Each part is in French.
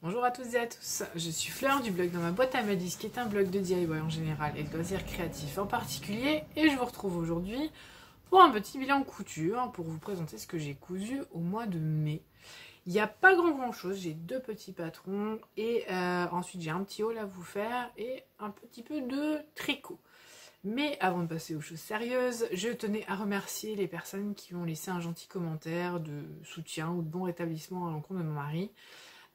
Bonjour à toutes et à tous, je suis Fleur du blog Dans ma boîte à Madis, qui est un blog de DIY en général et de loisirs créatifs en particulier, et je vous retrouve aujourd'hui pour un petit bilan couture, pour vous présenter ce que j'ai cousu au mois de mai. Il n'y a pas grand chose, j'ai deux petits patrons et ensuite j'ai un petit haul à vous faire et un petit peu de tricot. Mais avant de passer aux choses sérieuses, je tenais à remercier les personnes qui ont laissé un gentil commentaire de soutien ou de bon rétablissement à l'encontre de mon mari.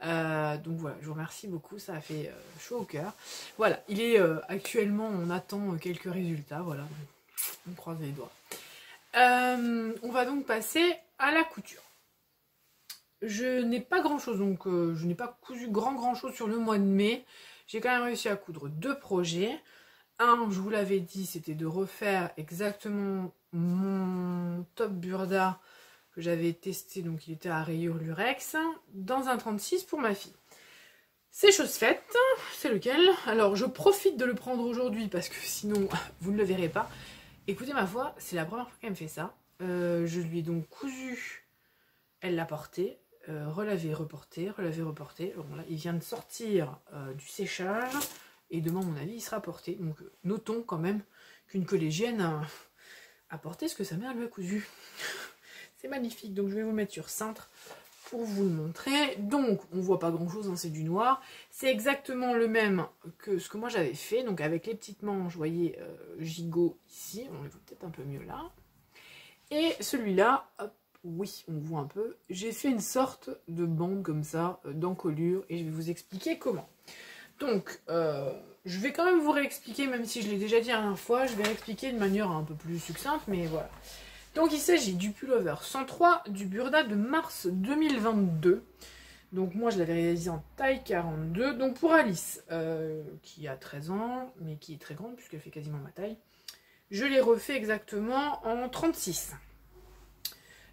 Donc voilà, je vous remercie beaucoup, ça a fait chaud au cœur. Voilà, il est actuellement, on attend quelques résultats, voilà, on croise les doigts. On va donc passer à la couture. Je n'ai pas grand chose, donc je n'ai pas cousu grand chose sur le mois de mai. J'ai quand même réussi à coudre deux projets. Un, je vous l'avais dit, c'était de refaire exactement mon top burda que j'avais testé, donc il était à rayure lurex, dans un 36 pour ma fille. C'est chose faite, c'est lequel? Alors je profite de le prendre aujourd'hui parce que sinon vous ne le verrez pas. Écoutez ma foi, c'est la première fois qu'elle me fait ça. Je lui ai donc cousu, elle l'a porté, relavé, reporté, relavé, reporté. Bon, là, il vient de sortir du séchage et demain à mon avis il sera porté. Donc notons quand même qu'une collégienne a porté ce que sa mère lui a cousu. C'est magnifique, donc je vais vous mettre sur cintre pour vous le montrer. Donc on voit pas grand chose, hein, c'est du noir. C'est exactement le même que ce que moi j'avais fait, donc avec les petites manches, vous voyez, gigot ici, on les voit peut-être un peu mieux là. Et celui-là, hop, oui, on voit un peu. J'ai fait une sorte de bande comme ça, d'encolure, et je vais vous expliquer comment. Donc, je vais quand même vous réexpliquer, même si je l'ai déjà dit la dernière fois, je vais réexpliquer de manière un peu plus succincte, mais voilà. Donc il s'agit du pullover 103 du burda de mars 2022. Donc moi je l'avais réalisé en taille 42. Donc pour Alice, qui a 13 ans, mais qui est très grande puisqu'elle fait quasiment ma taille, je l'ai refait exactement en 36.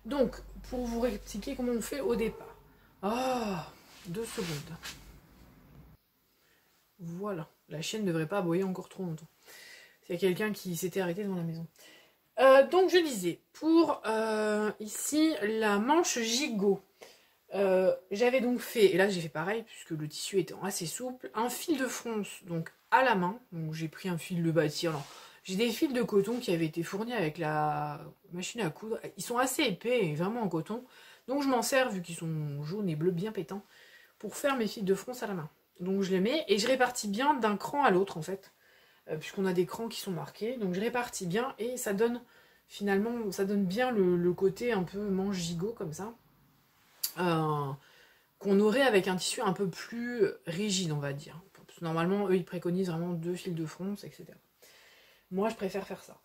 Donc pour vous expliquer comment on fait au départ. Ah, 2 secondes. Voilà, la chienne ne devrait pas aboyer encore trop longtemps. C'est quelqu'un qui s'était arrêté devant la maison. Donc je disais, pour ici la manche gigot, j'avais donc fait, et là j'ai fait pareil puisque le tissu était assez souple, un fil de fronce donc à la main, donc j'ai pris un fil de bâtir, j'ai des fils de coton qui avaient été fournis avec la machine à coudre, ils sont assez épais et vraiment en coton, donc je m'en sers vu qu'ils sont jaunes et bleus bien pétants, pour faire mes fils de fronce à la main. Donc je les mets et je répartis bien d'un cran à l'autre en fait. Puisqu'on a des crans qui sont marqués, donc je répartis bien et ça donne finalement, ça donne bien le côté un peu manche gigot comme ça, qu'on aurait avec un tissu un peu plus rigide on va dire. Parce que normalement eux ils préconisent vraiment 2 fils de fronce, etc. Moi je préfère faire ça.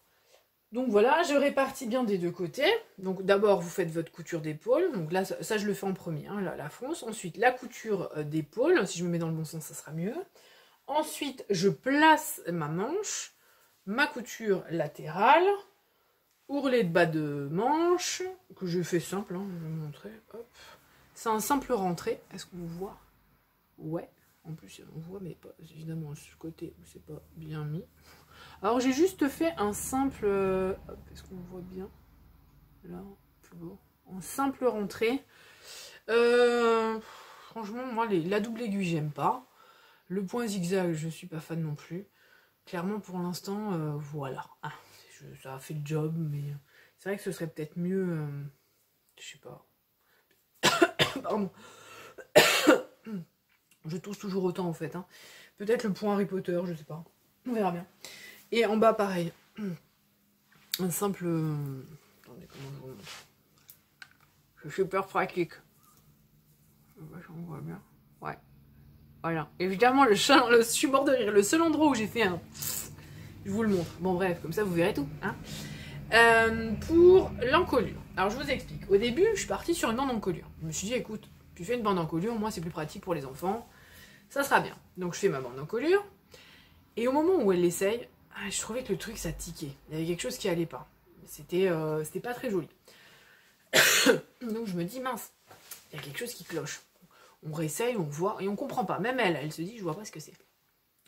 Donc voilà, je répartis bien des deux côtés. Donc d'abord vous faites votre couture d'épaule, donc là ça je le fais en premier, hein, la fronce. Ensuite la couture d'épaule, si je me mets dans le bon sens ça sera mieux. Ensuite, je place ma manche, ma couture latérale, ourlet de bas de manche, que je fais simple, hein, je vais vous montrer. C'est un simple rentré, est-ce qu'on voit? Ouais, en plus on voit, mais pas évidemment ce côté où c'est pas bien mis. Alors j'ai juste fait un simple, est-ce qu'on voit bien? Là, plus beau. Un simple rentré. Franchement, moi la double aiguille, j'aime pas. Le point zigzag, je suis pas fan non plus. Clairement, pour l'instant, voilà. Ah, ça a fait le job, mais c'est vrai que ce serait peut-être mieux... je sais pas. Pardon. Je tousse toujours autant, en fait. Hein. Peut-être le point Harry Potter, je sais pas. On verra bien. Et en bas, pareil. Un simple... Attendez, comment je vous montre? Je suis super pratique. On voit bien. Ouais. Voilà, évidemment le support de rire, le seul endroit où j'ai fait un... Je vous le montre. Bon bref, comme ça vous verrez tout. Hein. Pour l'encolure. Alors je vous explique. Au début, je suis partie sur une bande d'encolure. Je me suis dit, écoute, tu fais une bande d'encolure, moi c'est plus pratique pour les enfants. Ça sera bien. Donc je fais ma bande d'encolure. Et au moment où elle l'essaye, je trouvais que le truc ça tiquait. Il y avait quelque chose qui allait pas. C'était pas très joli. Donc je me dis, mince, il y a quelque chose qui cloche. On réessaye, on voit, et on comprend pas. Même elle se dit, je vois pas ce que c'est.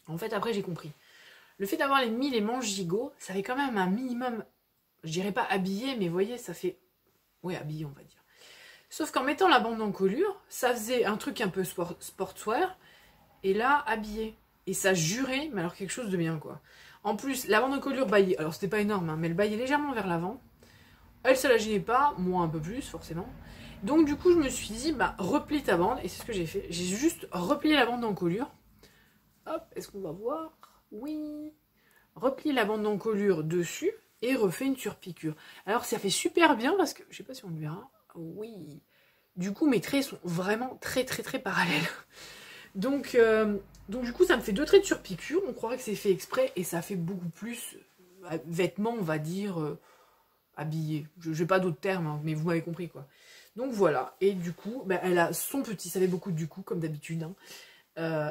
En fait, après, j'ai compris. Le fait d'avoir mis les manches gigot, ça fait quand même un minimum, je dirais pas habillé, mais vous voyez, ça fait... Oui, habillé, on va dire. Sauf qu'en mettant la bande d'encolure, ça faisait un truc un peu sportswear, et là, habillé. Et ça jurait, mais alors quelque chose de bien, quoi. En plus, la bande d'encolure baillait, alors c'était pas énorme, hein, mais elle baillait légèrement vers l'avant. Elle, ça la gênait pas, moi un peu plus, forcément. Donc du coup, je me suis dit, bah, replie ta bande, et c'est ce que j'ai fait. J'ai juste replié la bande d'encolure. Hop, est-ce qu'on va voir? Oui. Replie la bande d'encolure dessus, et refait une surpiqûre. Alors ça fait super bien, parce que, je sais pas si on le verra. Oui. Du coup, mes traits sont vraiment très parallèles. Donc du coup, ça me fait 2 traits de surpiqûre. On croirait que c'est fait exprès, et ça fait beaucoup plus vêtements, on va dire, habillés. Je n'ai pas d'autres termes, hein, mais vous m'avez compris, quoi. Donc voilà, et du coup, bah, elle a son petit, ça fait beaucoup du coup, comme d'habitude, hein.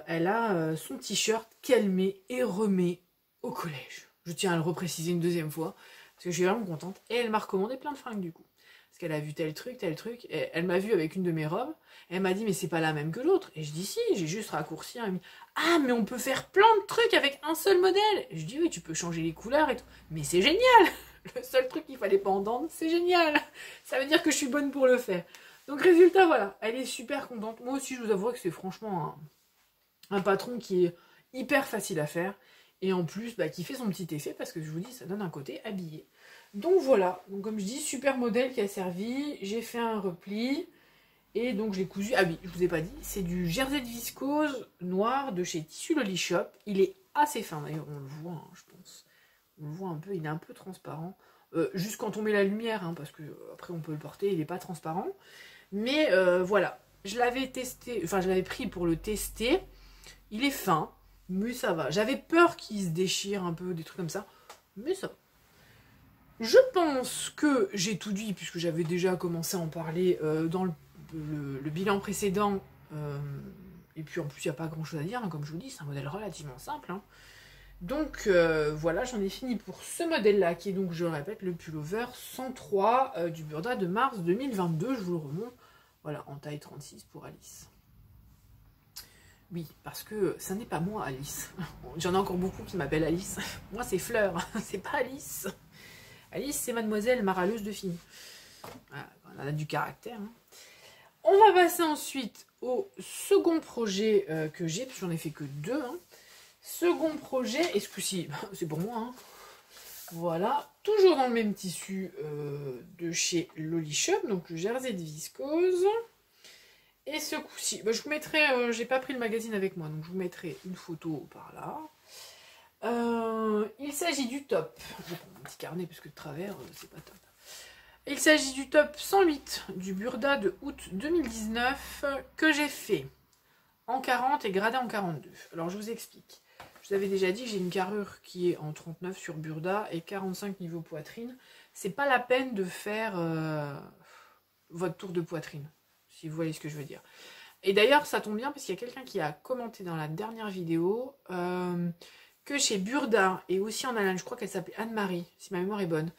Elle a son t-shirt qu'elle met et remet au collège. Je tiens à le repréciser une deuxième fois, parce que je suis vraiment contente. Et elle m'a recommandé plein de fringues, du coup. Parce qu'elle a vu tel truc, et elle m'a vu avec une de mes robes, et elle m'a dit, mais c'est pas la même que l'autre. Et je dis, si, j'ai juste raccourci. Elle m'a dit, ah, mais on peut faire plein de trucs avec un seul modèle. Et je dis, oui, tu peux changer les couleurs et tout. Mais c'est génial. Le seul truc qu'il fallait pas entendre, c'est génial. Ça veut dire que je suis bonne pour le faire. Donc résultat, voilà, elle est super contente. Moi aussi, je vous avouerai que c'est franchement un patron qui est hyper facile à faire. Et en plus, bah, qui fait son petit effet, parce que je vous dis, ça donne un côté habillé. Donc voilà, donc comme je dis, super modèle qui a servi. J'ai fait un repli. Et donc je l'ai cousu. Ah oui, je vous ai pas dit, c'est du jersey de viscose noir de chez Tissu Loli Shop. Il est assez fin, d'ailleurs, on le voit, hein, je pense. On le voit un peu, il est un peu transparent. Juste quand on met la lumière, hein, parce que après on peut le porter, il n'est pas transparent. Mais voilà, je l'avais testé, enfin je l'avais pris pour le tester. Il est fin, mais ça va. J'avais peur qu'il se déchire un peu, des trucs comme ça, mais ça va. Je pense que j'ai tout dit, puisque j'avais déjà commencé à en parler dans le bilan précédent. Et puis en plus, il n'y a pas grand chose à dire, hein, comme je vous dis, c'est un modèle relativement simple. Hein. Donc voilà, j'en ai fini pour ce modèle-là, qui est donc, je le répète, le pullover 103 du Burda de mars 2022. Je vous le remonte, voilà, en taille 36 pour Alice. Oui, parce que ça n'est pas moi, Alice. J'en ai encore beaucoup qui m'appellent Alice. Moi, c'est Fleur, c'est pas Alice. Alice, c'est mademoiselle maraleuse de fille. Voilà, elle a du caractère. Hein. On va passer ensuite au second projet que j'ai, parce que j'en ai fait que 2. Hein. Second projet, et ce coup-ci, c'est pour moi. Hein. Voilà, toujours dans le même tissu de chez Loli Shop, donc le jersey de viscose. Et ce coup-ci, je vous mettrai, j'ai pas pris le magazine avec moi, donc je vous mettrai une photo par là. Il s'agit du top. Je vais prendre mon petit carnet parce que de travers, c'est pas top. Il s'agit du top 108 du Burda de août 2019 que j'ai fait en 40 et gradé en 42. Alors je vous explique. Je vous avais déjà dit que j'ai une carrure qui est en 39 sur Burda et 45 niveau poitrine. C'est pas la peine de faire votre tour de poitrine, si vous voyez ce que je veux dire. Et d'ailleurs, ça tombe bien parce qu'il y a quelqu'un qui a commenté dans la dernière vidéo que chez Burda et aussi en Allemagne, je crois qu'elle s'appelait Anne-Marie, si ma mémoire est bonne,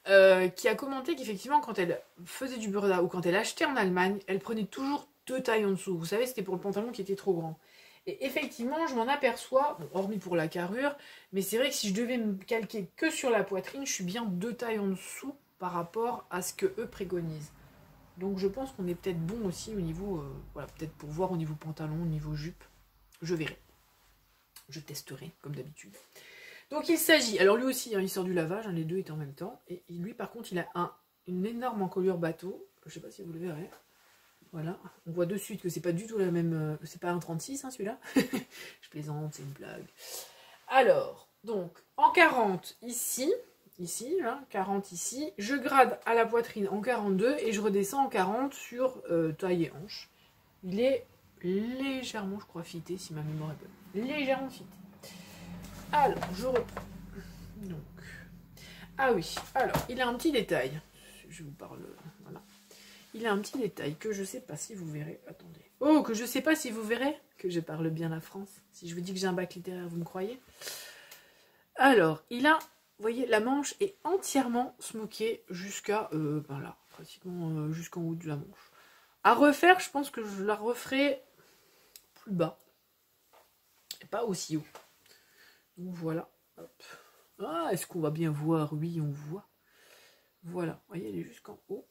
qui a commenté qu'effectivement, quand elle faisait du Burda ou quand elle achetait en Allemagne, elle prenait toujours 2 tailles en dessous. Vous savez, c'était pour le pantalon qui était trop grand. Et effectivement, je m'en aperçois, bon, hormis pour la carrure, mais c'est vrai que si je devais me calquer que sur la poitrine, je suis bien 2 tailles en dessous par rapport à ce que eux préconisent. Donc je pense qu'on est peut-être bon aussi au niveau, voilà, peut-être pour voir au niveau pantalon, au niveau jupe. Je verrai. Je testerai, comme d'habitude. Donc il s'agit, alors lui aussi, hein, il sort du lavage, hein, les deux étaient en même temps. Et lui, par contre, il a une énorme encolure bateau. Je ne sais pas si vous le verrez. Voilà, on voit de suite que c'est pas du tout la même... c'est pas un 36, hein, celui-là. Je plaisante, c'est une blague. Alors, donc, en 40, ici, là, 40 ici, je grade à la poitrine en 42 et je redescends en 40 sur taille et hanche. Il est légèrement, je crois, fité, si ma mémoire est bonne. Légèrement fité. Alors, je reprends. Donc, ah oui, alors, il a un petit détail. Je vous parle, voilà. Il a un petit détail que je sais pas si vous verrez. Attendez. Oh, que je sais pas si vous verrez que je parle bien la France. Si je vous dis que j'ai un bac littéraire, vous me croyez? Alors, il a, vous voyez, la manche est entièrement smokée jusqu'à, ben là, pratiquement jusqu'en haut de la manche. À refaire, je pense que je la referai plus bas. Et pas aussi haut. Donc voilà. Hop. Ah, est-ce qu'on va bien voir? Oui, on voit. Voilà. Vous voyez, elle est jusqu'en haut.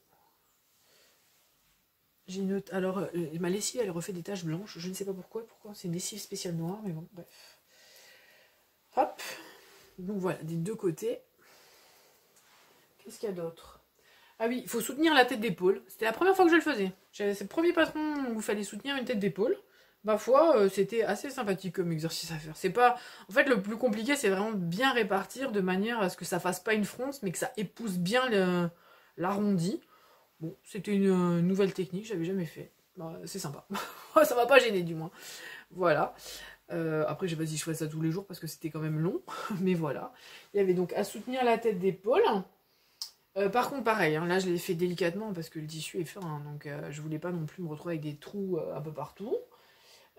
J'ai une autre... Alors, ma lessive, elle refait des taches blanches. Je ne sais pas pourquoi. Pourquoi c'est une lessive spéciale noire, mais bon, bref. Hop. Donc voilà, des deux côtés. Qu'est-ce qu'il y a d'autre? Ah oui, il faut soutenir la tête d'épaule. C'était la première fois que je le faisais. C'est le premier patron où il fallait soutenir une tête d'épaule. Ma foi, c'était assez sympathique comme exercice à faire. C'est pas... En fait, le plus compliqué, c'est vraiment bien répartir de manière à ce que ça fasse pas une fronce, mais que ça épouse bien l'arrondi. Bon, c'était une nouvelle technique, j'avais jamais fait. Bah, c'est sympa. Ça m'a pas gêné du moins. Voilà. Après, j'ai pas dit que je fasse ça tous les jours parce que c'était quand même long. Mais voilà. Il y avait donc à soutenir la tête d'épaule. Par contre, pareil, hein, là je l'ai fait délicatement parce que le tissu est fin. Hein, donc je voulais pas non plus me retrouver avec des trous un peu partout.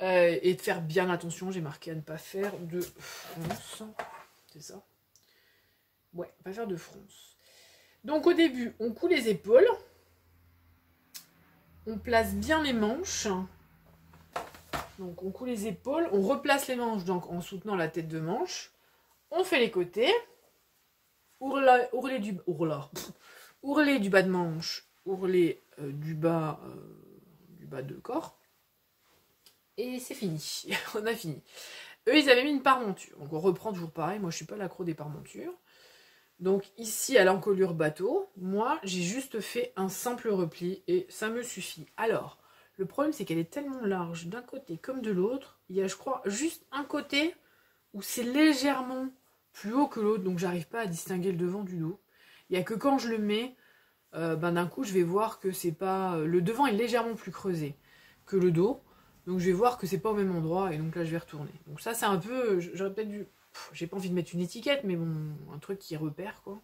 Et de faire bien attention, j'ai marqué à ne pas faire de fronce. C'est ça? Ouais, pas faire de fronce. Donc au début, on coud les épaules. On place bien les manches. Donc on coud les épaules, on replace les manches donc en soutenant la tête de manche. On fait les côtés. Ourler du bas de manche, ourler du bas de corps. Et c'est fini. On a fini. Eux, ils avaient mis une paremonture. Donc on reprend toujours pareil. Moi, je suis pas l'accro des paremontures. Donc ici, à l'encolure bateau, moi, j'ai juste fait un simple repli et ça me suffit. Alors, le problème, c'est qu'elle est tellement large d'un côté comme de l'autre. Il y a, je crois, juste un côté où c'est légèrement plus haut que l'autre. Donc, j'arrive pas à distinguer le devant du dos. Il n'y a que quand je le mets, d'un coup, je vais voir que c'est pas... Le devant est légèrement plus creusé que le dos. Donc, je vais voir que c'est pas au même endroit. Et donc là, je vais retourner. Donc ça, c'est un peu... J'aurais peut-être dû... J'ai pas envie de mettre une étiquette, mais bon, un truc qui repère, quoi.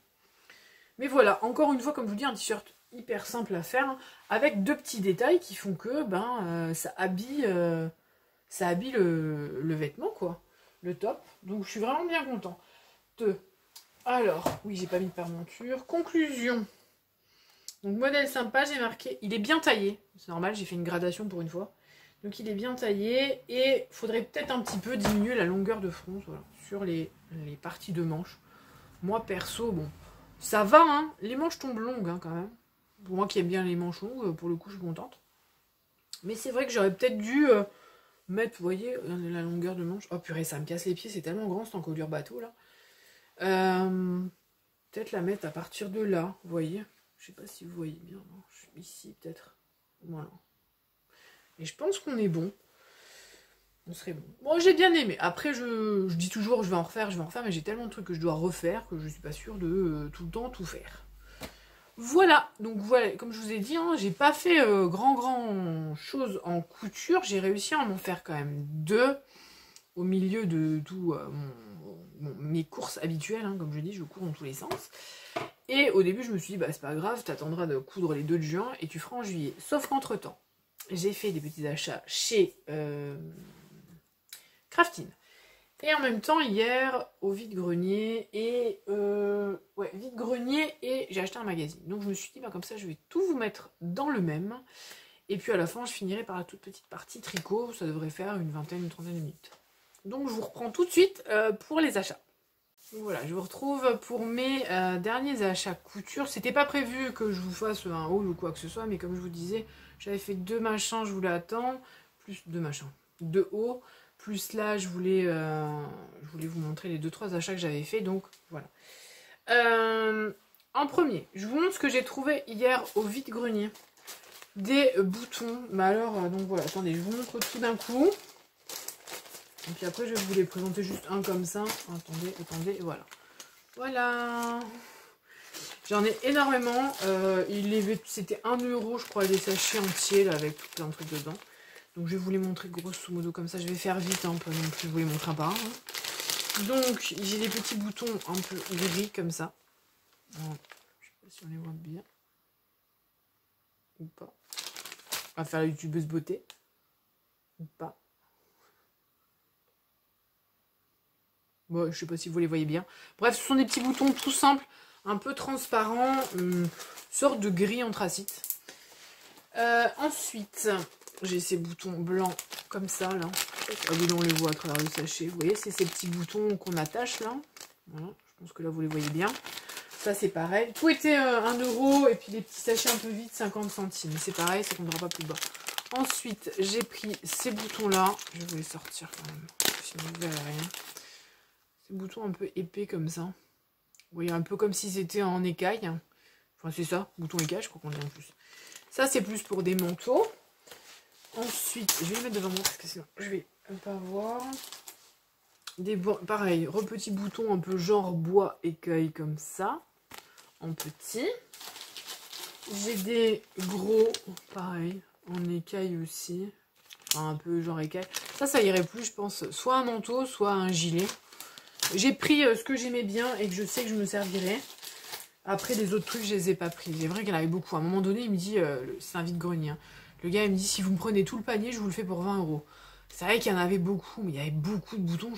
Mais voilà, encore une fois, comme je vous dis, un t-shirt hyper simple à faire, hein, avec deux petits détails qui font que ça habille le vêtement, quoi. Le top. Donc je suis vraiment bien content. Alors, oui, j'ai pas mis de paremonture. Conclusion. Donc modèle sympa, j'ai marqué, il est bien taillé. C'est normal, j'ai fait une gradation pour une fois. Donc il est bien taillé et il faudrait peut-être un petit peu diminuer la longueur de fronce, voilà, sur les parties de manches. Moi perso, bon, ça va, hein. Les manches tombent longues hein, quand même. Pour moi qui aime bien les manches longues, pour le coup je suis contente. Mais c'est vrai que j'aurais peut-être dû mettre, vous voyez, la longueur de manche. Oh purée, ça me casse les pieds, c'est tellement grand cette encolure bateau là. Peut-être la mettre à partir de là, vous voyez. Je sais pas si vous voyez bien, non, je suis ici peut-être. Voilà. Et je pense qu'on est bon. On serait bon. Bon, j'ai bien aimé. Après, je dis toujours, je vais en refaire, mais j'ai tellement de trucs que je dois refaire que je suis pas sûre de tout le temps tout faire. Voilà. Donc voilà, comme je vous ai dit, hein, j'ai pas fait grand chose en couture. J'ai réussi à en faire quand même deux au milieu de tout mes courses habituelles. Hein, comme je dis, je cours dans tous les sens. Et au début, je me suis dit, bah c'est pas grave, t'attendras de coudre les 2 de juin et tu feras en juillet. Sauf qu'entre-temps, j'ai fait des petits achats chez Craftine. Et en même temps, hier, au vide-grenier, et j'ai acheté un magazine. Donc je me suis dit, bah, comme ça, je vais tout vous mettre dans le même. Et puis à la fin, je finirai par la toute petite partie tricot. Ça devrait faire une vingtaine, une trentaine de minutes. Donc je vous reprends tout de suite pour les achats. Donc voilà, je vous retrouve pour mes derniers achats couture. C'était pas prévu que je vous fasse un haul ou quoi que ce soit, mais comme je vous disais, j'avais fait 2 machins, je voulais attendre, plus 2 machins, 2 hauts, plus là, je voulais vous montrer les 2-3 achats que j'avais fait, donc voilà. En premier, je vous montre ce que j'ai trouvé hier au vide-grenier. Des boutons, mais alors, donc voilà, attendez, je vous montre tout d'un coup. Et puis après, je vais vous les présenter juste un comme ça. Attendez, voilà. Voilà. J'en ai énormément. C'était 1 €, je crois, les sachets entiers, là, avec plein de trucs dedans. Donc, je vais vous les montrer grosso modo comme ça. Je vais faire vite, hein, pas non plus vous les montrer un par un. Hein. Donc, j'ai des petits boutons un peu gris, comme ça. Alors, je sais pas si on les voit bien. Ou pas. On va faire la youtubeuse beauté. Ou pas. Bon, je sais pas si vous les voyez bien. Bref, ce sont des petits boutons tout simples, un peu transparents, sorte de gris anthracite. Ensuite, j'ai ces boutons blancs comme ça, là. Ah oui, là, on les voit à travers le sachet. Vous voyez, c'est ces petits boutons qu'on attache, là. Voilà, je pense que là, vous les voyez bien. Ça c'est pareil. Tout était 1 euro et puis les petits sachets un peu vides 50 centimes. C'est pareil, ça ne tombera pas plus bas. Ensuite, j'ai pris ces boutons-là. Je vais vous les sortir quand même. Sinon vous verrez rien. Ces boutons un peu épais comme ça. Vous voyez, un peu comme si c'était en écaille. Enfin, c'est ça, bouton écaille, je crois qu'on dit en plus. Ça, c'est plus pour des manteaux. Ensuite, je vais les mettre devant moi parce que sinon, je vais pas voir. Pareil, petits boutons un peu genre bois écaille comme ça. En petit. J'ai des gros, pareil, en écaille aussi. Enfin, un peu genre écaille. Ça irait plus, je pense, soit un manteau, soit un gilet. J'ai pris ce que j'aimais bien et que je sais que je me servirais. Après, les autres trucs, je les ai pas pris. C'est vrai qu'il y en avait beaucoup. À un moment donné, il me dit, c'est un vide-grenier. Hein. Le gars, il me dit, si vous me prenez tout le panier, je vous le fais pour 20 euros. C'est vrai qu'il y en avait beaucoup, mais il y avait beaucoup de boutons.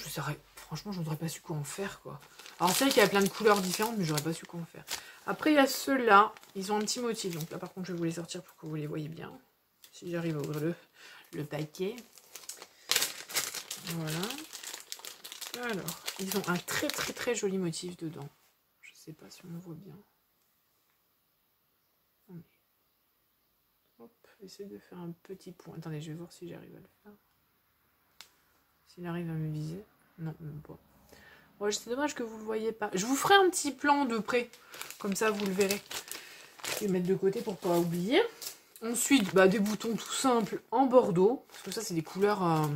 Franchement, je n'aurais pas su quoi en faire, quoi. Alors, c'est vrai qu'il y a plein de couleurs différentes, mais j'aurais pas su quoi en faire. Après, il y a ceux-là. Ils ont un petit motif. Donc là, par contre, je vais vous les sortir pour que vous les voyez bien. Si j'arrive à ouvrir le paquet. Voilà. Alors, ils ont un très, très, très joli motif dedans. Je sais pas si on le voit bien. Hop, essayer de faire un petit point. Attendez, je vais voir si j'arrive à le faire. S'il arrive à me viser. Non, même pas. Ouais, c'est dommage que vous ne le voyez pas. Je vous ferai un petit plan de près. Comme ça, vous le verrez. Je vais mettre de côté pour ne pas oublier. Ensuite, des boutons tout simples en bordeaux. Parce que ça, c'est des couleurs...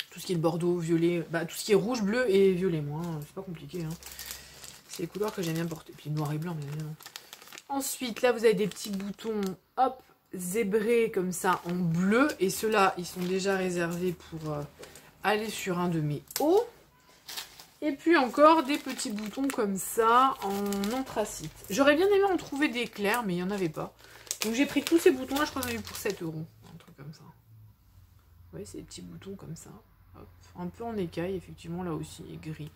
tout ce qui est le bordeaux, violet... tout ce qui est rouge, bleu et violet, moi. Hein. C'est pas compliqué. Hein. C'est les couleurs que j'aime bien porter. Puis noir et blanc, bien évidemment. Ensuite, là, vous avez des petits boutons, hop, zébrés comme ça en bleu. Et ceux-là, ils sont déjà réservés pour aller sur un de mes hauts. Et puis encore des petits boutons comme ça en anthracite. J'aurais bien aimé en trouver des clairs, mais il n'y en avait pas. Donc j'ai pris tous ces boutons-là, je crois que j'en ai eu pour 7 euros. Un truc comme ça. Vous voyez, c'est des petits boutons comme ça. Hop. Un peu en écaille, effectivement, là aussi, et gris.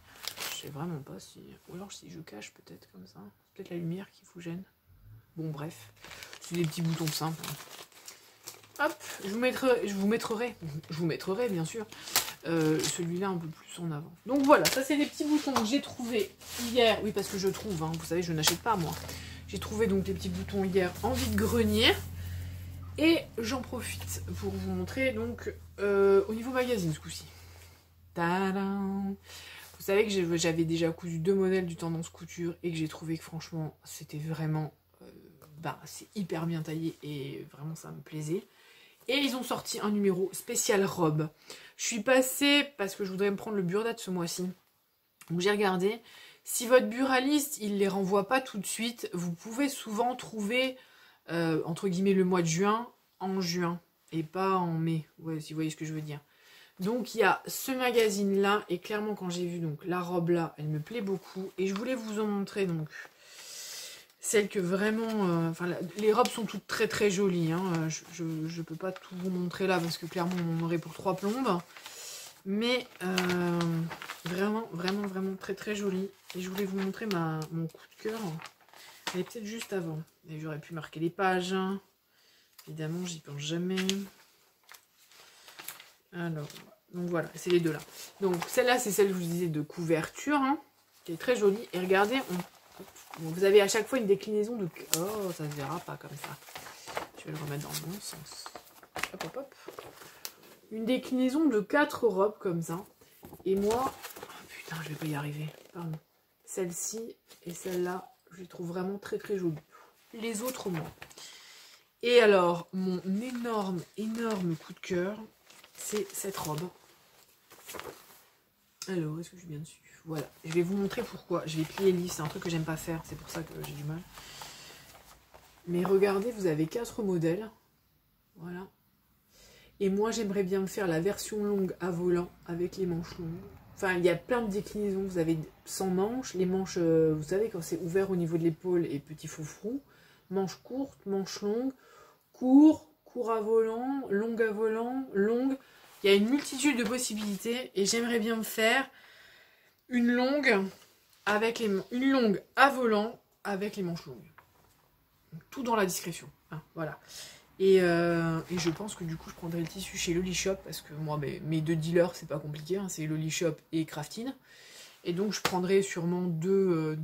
Je sais vraiment pas si... Ou alors si je cache peut-être comme ça. C'est peut-être la lumière qui vous gêne. Bon, bref. C'est des petits boutons simples. Hop, je vous mettrai, bien sûr, celui-là un peu plus en avant. Donc voilà, ça c'est des petits boutons que j'ai trouvé hier. Oui, parce que je trouve, hein, vous savez, je n'achète pas moi. J'ai trouvé donc des petits boutons hier en vide-grenier. Et j'en profite pour vous montrer donc au niveau magazine ce coup-ci. Tadam! Vous savez que j'avais déjà cousu 2 modèles du Tendance Couture et que j'ai trouvé que franchement c'était vraiment... c'est hyper bien taillé et vraiment ça me plaisait. Et ils ont sorti un numéro spécial robe. Je suis passée, parce que je voudrais me prendre le Burda ce mois-ci. Donc j'ai regardé. Si votre buraliste, il ne les renvoie pas tout de suite, vous pouvez souvent trouver, entre guillemets, le mois de juin en juin. Et pas en mai, ouais, si vous voyez ce que je veux dire. Donc il y a ce magazine-là. Et clairement, quand j'ai vu donc la robe-là, elle me plaît beaucoup. Et je voulais vous en montrer donc... Celle que vraiment... les robes sont toutes très très jolies. Hein. Je peux pas tout vous montrer là parce que clairement on en aurait pour 3 plombes. Mais vraiment, vraiment, vraiment très très jolie. Et je voulais vous montrer mon coup de cœur. Elle est peut-être juste avant. Et j'aurais pu marquer les pages. Hein. Évidemment, j'y pense jamais. Alors, donc voilà, c'est les deux là. Donc celle-là, c'est celle que je vous disais de couverture. Hein, qui est très jolie. Et regardez, bon, vous avez à chaque fois une déclinaison de... Oh, ça se verra pas comme ça. Je vais le remettre dans le bon sens. Hop, hop, hop. Une déclinaison de 4 robes comme ça. Et moi... Oh, putain, je vais pas y arriver. Pardon. Celle-ci et celle-là, je les trouve vraiment très très jolies. Les autres, moins. Et alors, mon énorme, énorme coup de cœur, c'est cette robe. Alors, est-ce que je suis bien dessus? Voilà, je vais vous montrer pourquoi. Je vais plier les livres, c'est un truc que j'aime pas faire, c'est pour ça que j'ai du mal. Mais regardez, vous avez 4 modèles. Voilà. Et moi, j'aimerais bien me faire la version longue à volant avec les manches longues. Enfin, il y a plein de déclinaisons. Vous avez sans manches, les manches, vous savez, quand c'est ouvert au niveau de l'épaule et petit froufrou. Manches courtes, manches longues, court à volant, longue. Il y a une multitude de possibilités et j'aimerais bien me faire une longue à volant avec les manches longues. Tout dans la discrétion. Hein, voilà. Et je pense que du coup je prendrai le tissu chez Loli Shop parce que moi mes 2 dealers c'est pas compliqué, hein, c'est Loli Shop et Craftine. Et donc je prendrai sûrement deux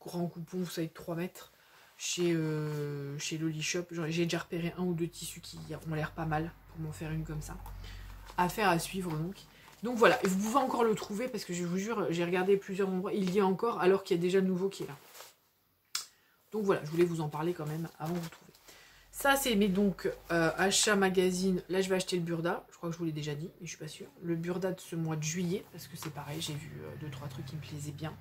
grand coupon, vous savez, de 3 mètres chez Loli Shop. J'ai déjà repéré 1 ou 2 tissus qui ont l'air pas mal pour m'en faire une comme ça. Affaire à suivre donc. Donc voilà, et vous pouvez encore le trouver parce que je vous jure, j'ai regardé plusieurs endroits, il y a encore alors qu'il y a déjà le nouveau qui est là. Donc voilà, je voulais vous en parler quand même avant de vous trouver. Ça c'est mes donc achat magazine. Là je vais acheter le Burda, je crois que je vous l'ai déjà dit, mais je suis pas sûre. Le Burda de ce mois de juillet, parce que c'est pareil, j'ai vu 2-3 trucs qui me plaisaient bien.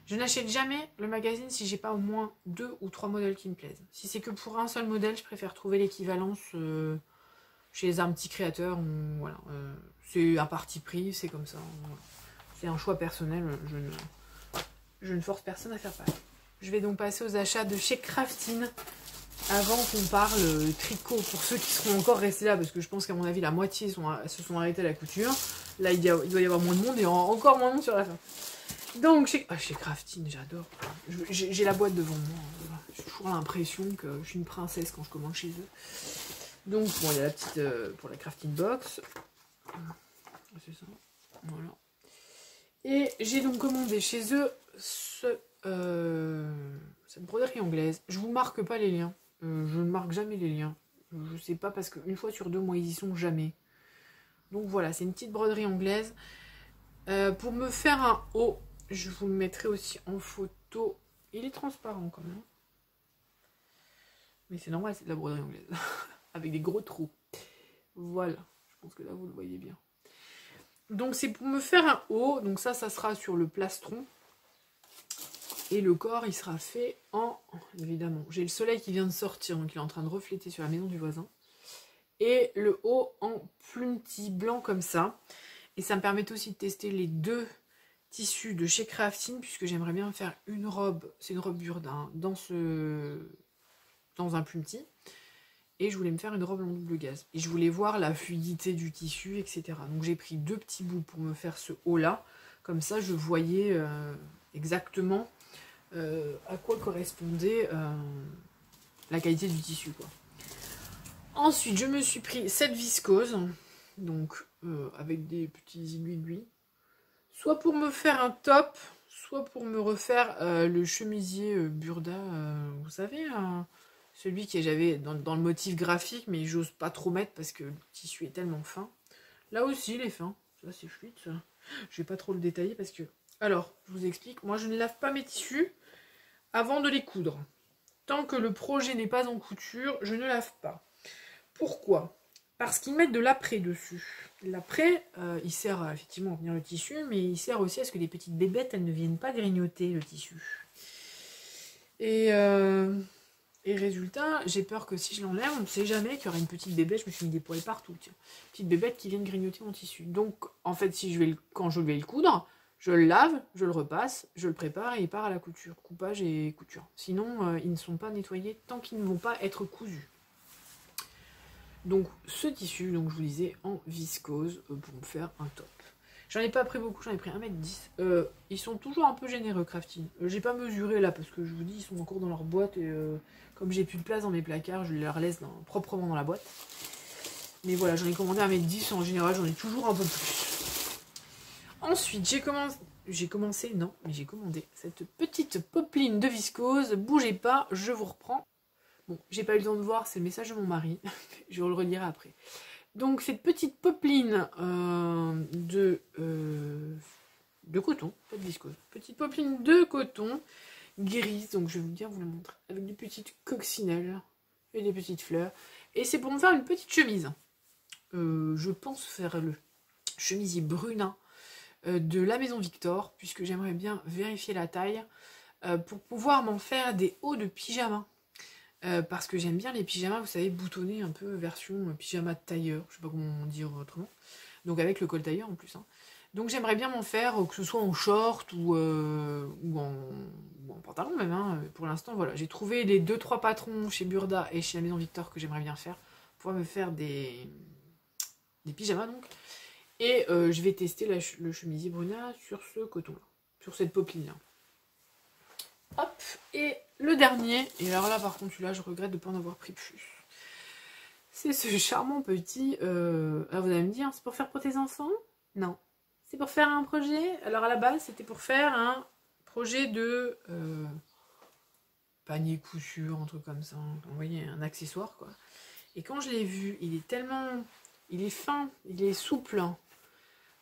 Je n'achète jamais le magazine si j'ai pas au moins 2 ou 3 modèles qui me plaisent. Si c'est que pour un seul modèle, je préfère trouver l'équivalence chez un petit créateur. Voilà, c'est un parti pris, c'est comme ça. Voilà. C'est un choix personnel, je ne force personne à faire pareil. Je vais donc passer aux achats de chez Craftine avant qu'on parle tricot pour ceux qui seront encore restés là, parce que je pense qu'à mon avis la moitié se sont arrêtés à la couture. Là il doit y avoir moins de monde et encore moins de monde sur la fin. Donc chez Craftine, j'adore. J'ai la boîte devant moi. J'ai toujours l'impression que je suis une princesse quand je commande chez eux. Donc bon, il y a la petite pour la Crafting Box. C'est ça. Voilà. Et j'ai donc commandé chez eux cette broderie anglaise. Je vous marque pas les liens. Je ne marque jamais les liens. Je sais pas parce qu'une fois sur deux, moi, ils y sont jamais. Donc voilà, c'est une petite broderie anglaise. Pour me faire un haut, je vous le mettrai aussi en photo. Il est transparent quand même. Mais c'est normal, c'est de la broderie anglaise. Avec des gros trous. Voilà. Je pense que là, vous le voyez bien. Donc c'est pour me faire un haut. Donc ça sera sur le plastron. Et le corps, il sera fait en... Évidemment, j'ai le soleil qui vient de sortir, donc il est en train de refléter sur la maison du voisin. Et le haut en plumty blanc comme ça. Et ça me permet aussi de tester les 2 tissus de chez Craftine, puisque j'aimerais bien faire une robe, c'est une robe Burda, dans un plumty. Et je voulais me faire une robe en double gaze. Et je voulais voir la fluidité du tissu, etc. Donc j'ai pris 2 petits bouts pour me faire ce haut-là. Comme ça, je voyais exactement à quoi correspondait la qualité du tissu, quoi. Ensuite, je me suis pris cette viscose, donc avec des petits aiguilles, soit pour me faire un top, soit pour me refaire le chemisier Burda, vous savez, celui que j'avais dans le motif graphique, mais j'ose pas trop mettre parce que le tissu est tellement fin. Là aussi, il est fin, ça c'est fluide, ça. Je vais pas trop le détailler parce que... Alors, je vous explique, moi je ne lave pas mes tissus avant de les coudre. Tant que le projet n'est pas en couture, je ne lave pas. Pourquoi? Parce qu'ils mettent de l'après dessus. L'après, il sert effectivement à venir le tissu, mais il sert aussi à ce que les petites bébêtes, elles ne viennent pas grignoter le tissu. Et résultat, j'ai peur que si je l'enlève, on ne sait jamais qu'il y aura une petite bébête, je me suis mis des poils partout, tiens. Petite bébête qui viennent grignoter mon tissu. Donc, en fait, quand je vais le coudre, je le lave, je le repasse, je le prépare et il part à la couture. Coupage et couture. Sinon, ils ne sont pas nettoyés tant qu'ils ne vont pas être cousus. Donc ce tissu, donc je vous disais, en viscose pour me faire un top. J'en ai pas pris beaucoup, j'en ai pris 1,10 m. Ils sont toujours un peu généreux, Craftine. J'ai pas mesuré là parce que je vous dis, ils sont encore dans leur boîte et comme j'ai plus de place dans mes placards, je les laisse proprement dans la boîte. Mais voilà, j'en ai commandé 1,10 m, en général j'en ai toujours un peu plus. Ensuite, j'ai commandé cette petite popeline de viscose. Bougez pas, je vous reprends. Bon, j'ai pas eu le temps de voir, c'est le message de mon mari. Je le relirai après. Donc, cette petite popeline de coton, pas de viscose. Petite popeline de coton grise. Donc, je vais bien vous la montrer. Avec des petites coccinelles et des petites fleurs. Et c'est pour me faire une petite chemise. Je pense faire le chemisier Bruna de la maison Victor, puisque j'aimerais bien vérifier la taille pour pouvoir m'en faire des hauts de pyjama. Parce que j'aime bien les pyjamas, vous savez, boutonnés un peu version pyjama de tailleur, je sais pas comment dire autrement, donc avec le col tailleur en plus, hein. Donc j'aimerais bien m'en faire, que ce soit en short ou en pantalon même, hein. Pour l'instant voilà, j'ai trouvé les 2-3 patrons chez Burda et chez la maison Victor que j'aimerais bien faire, pour me faire des pyjamas donc, et je vais tester le chemisier Bruna sur ce coton là, sur cette popeline là. Hop, et le dernier, et alors là par contre celui-là je regrette de ne pas en avoir pris plus. C'est ce charmant petit, alors vous allez me dire, c'est pour faire pour tes enfants? Non. C'est pour faire un projet? Alors à la base c'était pour faire un projet de panier couture, un truc comme ça, vous voyez, un accessoire quoi. Et quand je l'ai vu, il est tellement, il est fin, il est souple, hein.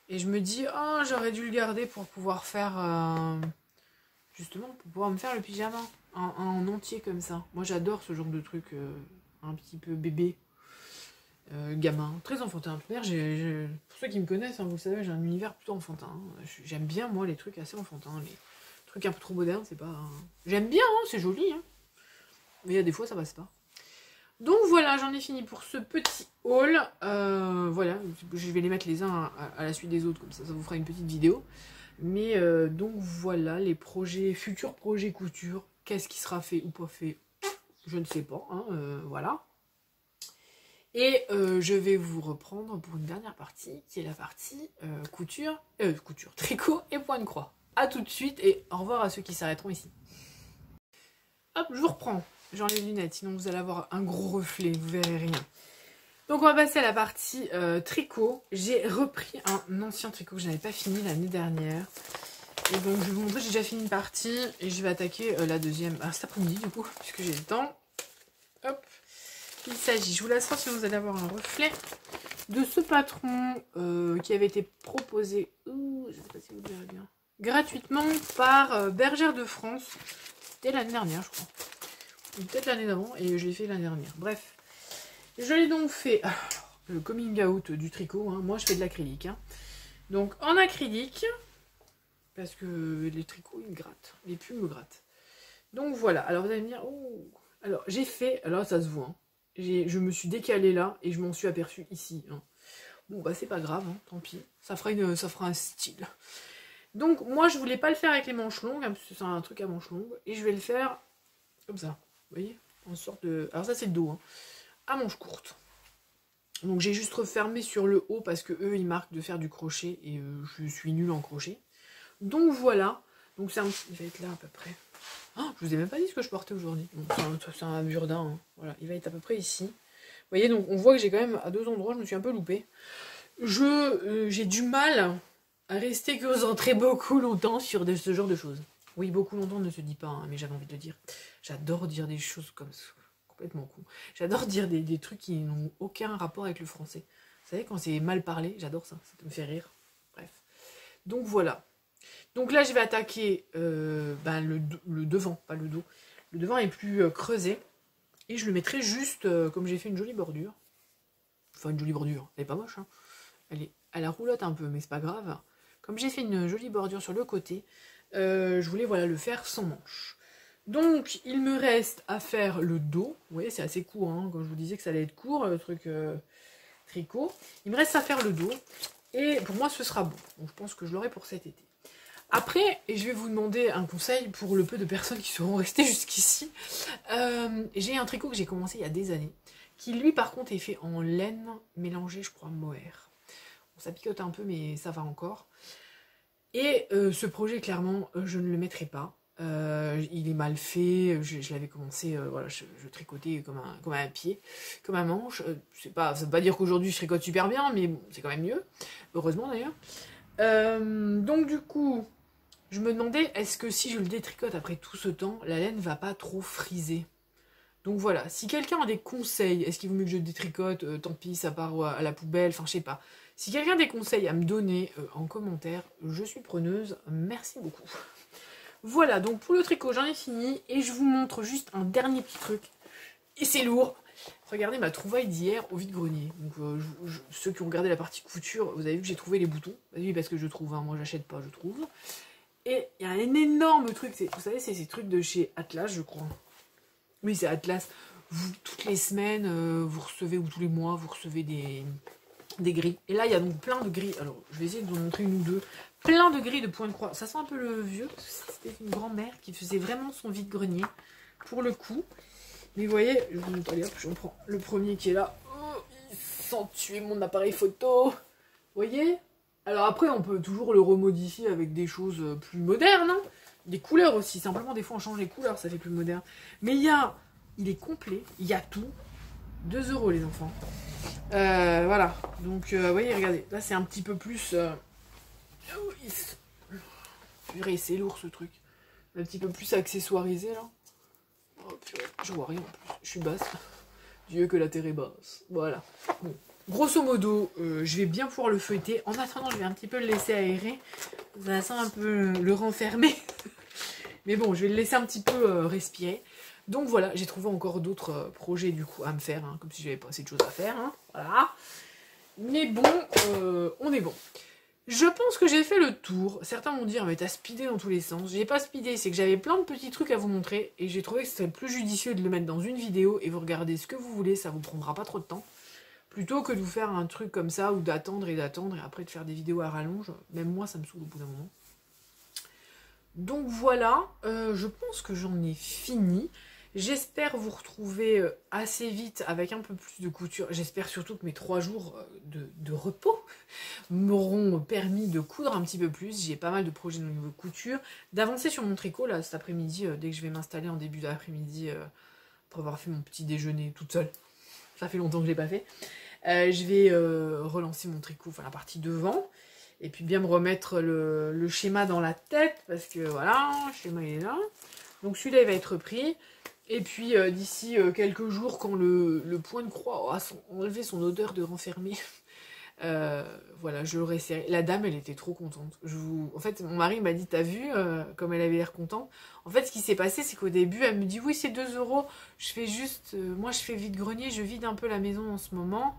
Et je me dis, oh, j'aurais dû le garder pour pouvoir faire, justement, pour pouvoir me faire le pyjama en entier comme ça. Moi j'adore ce genre de truc, un petit peu bébé, gamin, très enfantin. D'ailleurs, pour ceux qui me connaissent, hein, vous savez, j'ai un univers plutôt enfantin. Hein. J'aime bien moi les trucs assez enfantins, les trucs un peu trop modernes, c'est pas... J'aime bien, hein, c'est joli, hein. Mais il y a des fois ça passe pas. Donc voilà, j'en ai fini pour ce petit haul. Voilà, je vais les mettre les uns à la suite des autres, comme ça vous fera une petite vidéo. Mais donc voilà, les projets, futurs projets couture. Qu'est-ce qui sera fait ou pas fait, je ne sais pas, hein, voilà. Et je vais vous reprendre pour une dernière partie, qui est la partie couture, tricot et point de croix. A tout de suite et au revoir à ceux qui s'arrêteront ici. Hop, je vous reprends. J'enlève les lunettes, sinon vous allez avoir un gros reflet, vous verrez rien. Donc on va passer à la partie tricot. J'ai repris un ancien tricot que je n'avais pas fini l'année dernière. Et donc je vais vous montrer, j'ai déjà fini une partie et je vais attaquer la deuxième cet après-midi du coup, puisque j'ai le temps. Hop, il s'agit, je vous laisse voir si vous allez avoir un reflet de ce patron qui avait été proposé, je ne sais pas si vous le verrez bien, gratuitement par Bergère de France. C'était l'année dernière je crois. Peut-être l'année d'avant, et je l'ai fait l'année dernière. Bref, je l'ai donc fait, le coming out du tricot, hein. Moi je fais de l'acrylique. Hein. Donc en acrylique, parce que les tricots ils me grattent, les pulls me grattent. Donc voilà, alors vous allez me dire, oh, alors j'ai fait, alors ça se voit, hein. Je me suis décalée là, et je m'en suis aperçue ici. Hein. Bon bah c'est pas grave, hein, tant pis, ça fera un style. Donc moi je voulais pas le faire avec les manches longues, hein, parce que c'est un truc à manches longues, et je vais le faire comme ça. Vous voyez, en sorte de... Alors ça c'est le dos, hein, à manches courtes. Donc j'ai juste refermé sur le haut parce que eux ils marquent de faire du crochet et je suis nulle en crochet. Donc voilà, donc c'est un petit... Il va être là à peu près. Oh, je vous ai même pas dit ce que je portais aujourd'hui. C'est un burdin, hein. Voilà, il va être à peu près ici. Vous voyez, donc on voit que j'ai quand même à deux endroits, je me suis un peu loupée. J'ai du mal à rester concentrée beaucoup longtemps sur ce genre de choses. Oui, beaucoup longtemps ne se dit pas, hein, mais j'avais envie de le dire. J'adore dire des choses comme ça, complètement con. J'adore dire des trucs qui n'ont aucun rapport avec le français. Vous savez, quand c'est mal parlé, j'adore ça, ça me fait rire. Bref. Donc voilà. Donc là, je vais attaquer le devant, pas le dos. Le devant est plus creusé. Et je le mettrai juste, comme j'ai fait une jolie bordure. Enfin, une jolie bordure, elle est pas moche, hein. Elle roulotte un peu, mais c'est pas grave. Comme j'ai fait une jolie bordure sur le côté, je voulais voilà, le faire sans manche. Donc il me reste à faire le dos. Vous voyez c'est assez court, hein, quand je vous disais que ça allait être court le truc tricot. Il me reste à faire le dos. Et pour moi ce sera bon. Donc je pense que je l'aurai pour cet été. Après, et je vais vous demander un conseil pour le peu de personnes qui seront restées jusqu'ici. J'ai un tricot que j'ai commencé il y a des années. Qui lui par contre est fait en laine mélangée je crois mohair. Bon, ça picote un peu mais ça va encore. Et ce projet, clairement, je ne le mettrai pas. Il est mal fait. Je l'avais commencé, voilà, je tricotais comme un pied, comme un manche. Ça veut pas dire qu'aujourd'hui je tricote super bien, mais bon, c'est quand même mieux. Heureusement d'ailleurs. Donc du coup, je me demandais, est-ce que si je le détricote après tout ce temps, la laine va pas trop friser? Donc voilà, si quelqu'un a des conseils, est-ce qu'il vaut mieux que je détricote, tant pis, ça part à la poubelle, enfin je sais pas. Si quelqu'un a des conseils à me donner en commentaire, je suis preneuse, merci beaucoup. Voilà, donc pour le tricot, j'en ai fini, et je vous montre juste un dernier petit truc. Et c'est lourd. Regardez ma trouvaille d'hier au vide-grenier. Donc ceux qui ont regardé la partie couture, vous avez vu que j'ai trouvé les boutons. Oui, parce que je trouve, hein, moi j'achète pas, je trouve. Et il y a un énorme truc, vous savez, c'est ces trucs de chez Atlas, je crois. Oui, c'est Atlas. Vous, toutes les semaines, vous recevez, ou tous les mois, vous recevez des grilles. Et là, il y a donc plein de grilles. Alors, je vais essayer de vous montrer une ou deux. Plein de grilles de point de croix. Ça sent un peu le vieux, parce que c'était une grand-mère qui faisait vraiment son vide-grenier, pour le coup. Mais vous voyez, je vous montre, allez hop, j'en prends le premier qui est là. Oh, il sent tuer mon appareil photo. Vous voyez? Alors après, on peut toujours le remodifier avec des choses plus modernes, hein. Des couleurs aussi, simplement des fois on change les couleurs, ça fait plus moderne. Mais il est complet, il y a tout. 2 € les enfants. Voilà, donc vous voyez, regardez, là c'est un petit peu plus... Purée, c'est lourd ce truc. Un petit peu plus accessoirisé là. Oh, purée, je vois rien en plus, je suis basse. Dieu que la terre est basse. Voilà. Bon. Grosso modo, je vais bien pouvoir le feuilleter. En attendant, je vais un petit peu le laisser aérer. Ça sent un peu le renfermer. Mais bon, je vais le laisser un petit peu respirer. Donc voilà, j'ai trouvé encore d'autres projets du coup à me faire. Hein, comme si j'avais pas assez de choses à faire. Hein, voilà. Mais bon, on est bon. Je pense que j'ai fait le tour. Certains vont dire, mais t'as speedé dans tous les sens. J'ai pas speedé, c'est que j'avais plein de petits trucs à vous montrer. Et j'ai trouvé que ce serait plus judicieux de le mettre dans une vidéo. Et vous regardez ce que vous voulez, ça vous prendra pas trop de temps. Plutôt que de vous faire un truc comme ça, ou d'attendre, et après de faire des vidéos à rallonge. Même moi, ça me saoule au bout d'un moment. Donc voilà, je pense que j'en ai fini. J'espère vous retrouver assez vite avec un peu plus de couture. J'espère surtout que mes 3 jours de repos m'auront permis de coudre un petit peu plus. J'ai pas mal de projets au niveau de couture. D'avancer sur mon tricot là cet après-midi, dès que je vais m'installer en début d'après-midi, après avoir fait mon petit déjeuner toute seule. Ça fait longtemps que je l'ai pas fait. Je vais relancer mon tricot, enfin la partie devant. Et puis bien me remettre le schéma dans la tête, parce que voilà, le schéma il est là. Donc celui-là il va être repris. Et puis d'ici quelques jours, quand le point de croix aura enlevé son odeur de renfermé, voilà, je l'aurai serré. La dame, elle était trop contente. En fait, mon mari m'a dit, t'as vu comme elle avait l'air contente. En fait, ce qui s'est passé, c'est qu'au début, elle me dit, oui, c'est 2 €. Je fais juste, moi je fais vide-grenier, je vide un peu la maison en ce moment.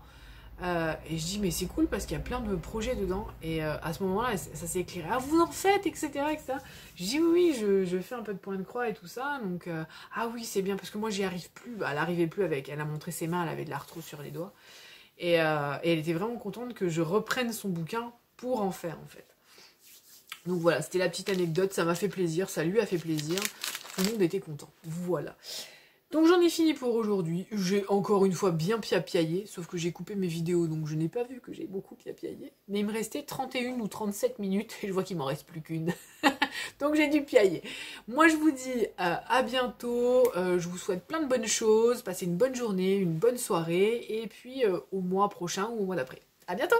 Et je dis mais c'est cool parce qu'il y a plein de projets dedans et à ce moment là ça s'est éclairé, ah vous en faites etc, etc. Je dis oui, je fais un peu de point de croix et tout ça donc ah oui c'est bien parce que moi j'y arrive plus, bah, elle arrivait plus avec, elle a montré ses mains, elle avait de l'arthrose sur les doigts et elle était vraiment contente que je reprenne son bouquin pour en faire en fait. Donc voilà, c'était la petite anecdote, ça m'a fait plaisir, ça lui a fait plaisir, tout le monde était content, voilà. Donc j'en ai fini pour aujourd'hui. J'ai encore une fois bien piapiaillé, sauf que j'ai coupé mes vidéos, donc je n'ai pas vu que j'ai beaucoup piapiaillé. Mais il me restait 31 ou 37 minutes, et je vois qu'il m'en reste plus qu'une. Donc j'ai dû piailler. Moi je vous dis à bientôt, je vous souhaite plein de bonnes choses, passez une bonne journée, une bonne soirée, et puis au mois prochain ou au mois d'après. À bientôt!